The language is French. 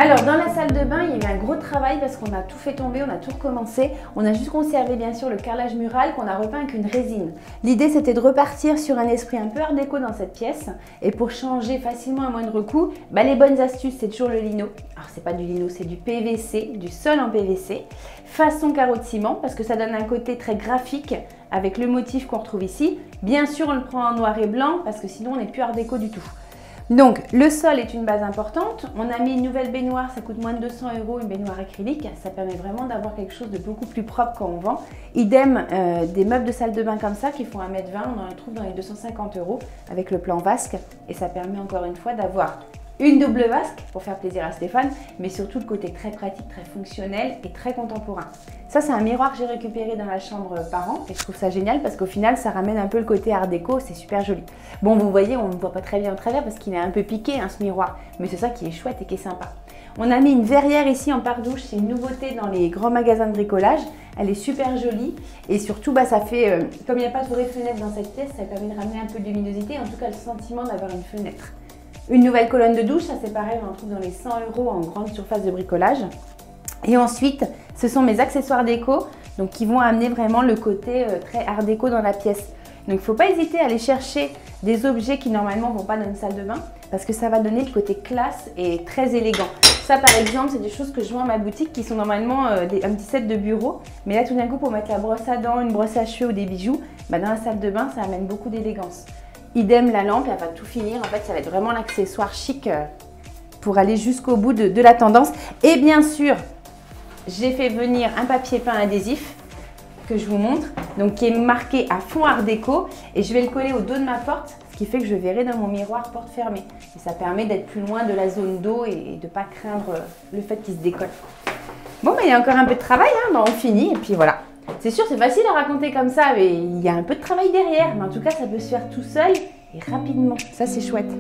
Alors dans la salle de bain, il y a eu un gros travail parce qu'on a tout fait tomber, on a tout recommencé. On a juste conservé bien sûr le carrelage mural qu'on a repeint avec une résine. L'idée c'était de repartir sur un esprit un peu art déco dans cette pièce. Et pour changer facilement à moindre coût, les bonnes astuces c'est toujours le lino. Alors c'est pas du lino, c'est du PVC, du sol en PVC. Façon carreau de ciment parce que ça donne un côté très graphique avec le motif qu'on retrouve ici. Bien sûr on le prend en noir et blanc parce que sinon on n'est plus art déco du tout. Donc le sol est une base importante, on a mis une nouvelle baignoire, ça coûte moins de 200 €, une baignoire acrylique, ça permet vraiment d'avoir quelque chose de beaucoup plus propre quand on vend. Idem des meubles de salle de bain comme ça qui font 1,20 m, on en trouve dans les 250 € avec le plan vasque et ça permet encore une fois d'avoir une double vasque pour faire plaisir à Stéphane, mais surtout le côté très pratique, très fonctionnel et très contemporain. Ça c'est un miroir que j'ai récupéré dans la chambre parent et je trouve ça génial parce qu'au final ça ramène un peu le côté art déco, c'est super joli. Bon vous voyez on ne voit pas très bien au travers parce qu'il est un peu piqué ce miroir, mais c'est ça qui est chouette et qui est sympa. On a mis une verrière ici en pare-douche, c'est une nouveauté dans les grands magasins de bricolage, elle est super jolie et surtout ça fait, comme il n'y a pas de vraie fenêtre dans cette pièce, ça permet de ramener un peu de luminosité, en tout cas le sentiment d'avoir une fenêtre. Une nouvelle colonne de douche, ça c'est pareil, on en trouve dans les 100 € en grande surface de bricolage. Et ensuite, ce sont mes accessoires déco, donc qui vont amener vraiment le côté très art déco dans la pièce. Donc il ne faut pas hésiter à aller chercher des objets qui normalement ne vont pas dans une salle de bain, parce que ça va donner le côté classe et très élégant. Ça par exemple, c'est des choses que je vends à ma boutique qui sont normalement un petit set de bureau. Mais là tout d'un coup, pour mettre la brosse à dents, une brosse à cheveux ou des bijoux, dans la salle de bain, ça amène beaucoup d'élégance. Idem, la lampe, elle va tout finir. En fait, ça va être vraiment l'accessoire chic pour aller jusqu'au bout de la tendance. Et bien sûr, j'ai fait venir un papier peint adhésif que je vous montre, donc qui est marqué à fond art déco. Et je vais le coller au dos de ma porte, ce qui fait que je verrai dans mon miroir porte fermée. Et ça permet d'être plus loin de la zone d'eau et de ne pas craindre le fait qu'il se décolle. Bon, il y a encore un peu de travail, on finit et puis voilà. C'est sûr, c'est facile à raconter comme ça, mais il y a un peu de travail derrière. Mais en tout cas, ça peut se faire tout seul et rapidement. Ça, c'est chouette.